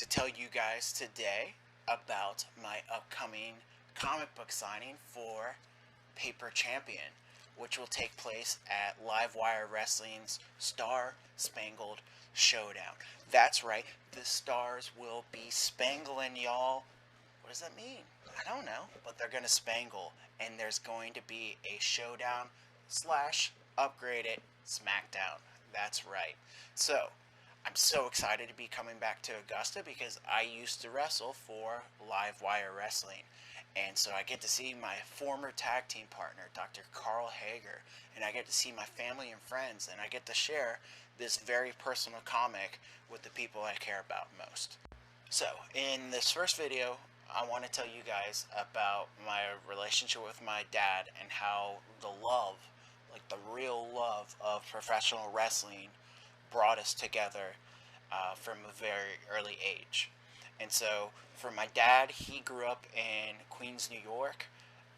to tell you guys today about my upcoming comic book signing for Paper Champion, which will take place at Livewire Wrestling's Star Spangled Showdown. That's right, the stars will be spangling, y'all. What does that mean? I don't know, but they're going to spangle, and there's going to be a showdown slash upgraded SmackDown. That's right. So, I'm so excited to be coming back to Augusta because I used to wrestle for Livewire Wrestling. And so I get to see my former tag team partner, Dr. Carl Hager, and I get to see my family and friends, and I get to share this very personal comic with the people I care about most. So, in this first video, I want to tell you guys about my relationship with my dad and how the love, like the real love of professional wrestling, brought us together from a very early age. And so for my dad, he grew up in Queens, New York,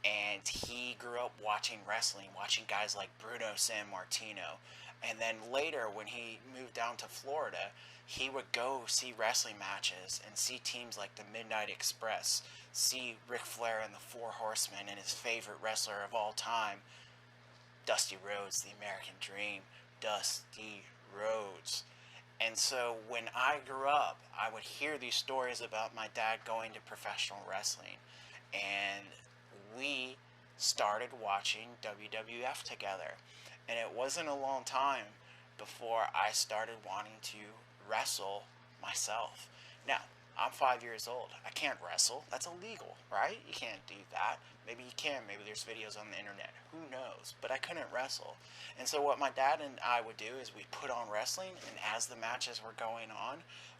and he grew up watching wrestling, watching guys like Bruno Sammartino. And then later, when he moved down to Florida, he would go see wrestling matches and see teams like the Midnight Express, see Ric Flair and the Four Horsemen, and his favorite wrestler of all time, Dusty Rhodes, the American Dream, Dusty Rhodes. And so when I grew up, I would hear these stories about my dad going to professional wrestling. And we started watching WWF together. And it wasn't a long time before I started wanting to wrestle myself. Now, I'm 5 years old. I can't wrestle. That's illegal, right? You can't do that. Maybe you can. Maybe there's videos on the internet. Who knows? But I couldn't wrestle. And so what my dad and I would do is we put on wrestling, and as the matches were going on,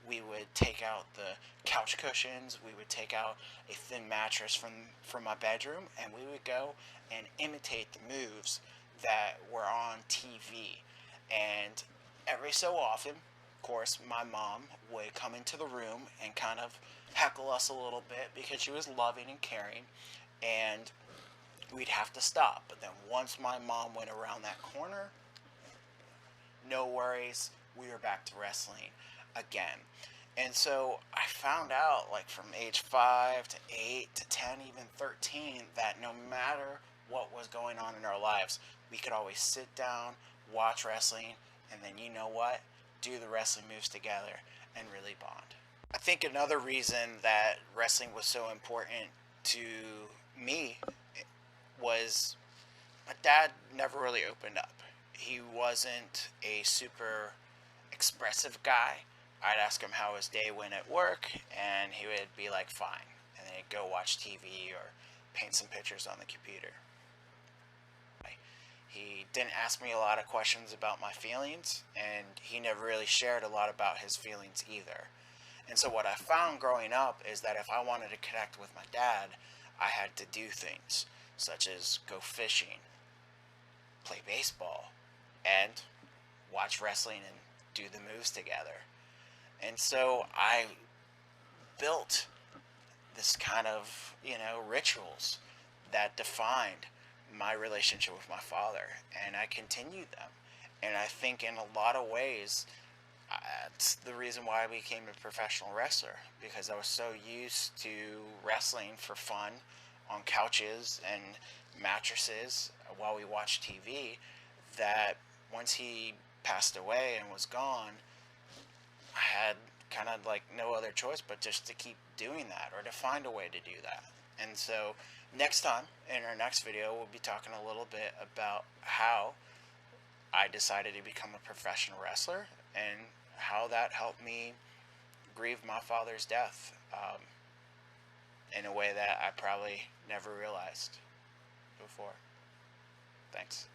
we would take out the couch cushions, we would take out a thin mattress from my bedroom, and we would go and imitate the moves that were on TV. And every so often, of course, my mom would come into the room and kind of heckle us a little bit because she was loving and caring, and we'd have to stop. But then once my mom went around that corner, no worries, we were back to wrestling again. And so I found out, like from age 5 to 8 to 10, even 13, that no matter what was going on in our lives, we could always sit down, watch wrestling, and then you know what? Do the wrestling moves together and really bond. I think another reason that wrestling was so important to me was my dad never really opened up. He wasn't a super expressive guy. I'd ask him how his day went at work, and he would be like, fine. And then he'd go watch TV or paint some pictures on the computer. He didn't ask me a lot of questions about my feelings, and he never really shared a lot about his feelings either. And so what I found growing up is that if I wanted to connect with my dad, I had to do things such as go fishing, play baseball, and watch wrestling and do the moves together. And so I built this kind of, rituals that defined my relationship with my father, and I continued them. And I think in a lot of ways, that's the reason why I became a professional wrestler, because I was so used to wrestling for fun on couches and mattresses while we watched TV, that once he passed away and was gone, I had kind of like no other choice but just to keep doing that, or to find a way to do that. And so next time, in our next video, we'll be talking a little bit about how I decided to become a professional wrestler and how that helped me grieve my father's death in a way that I probably never realized before. Thanks.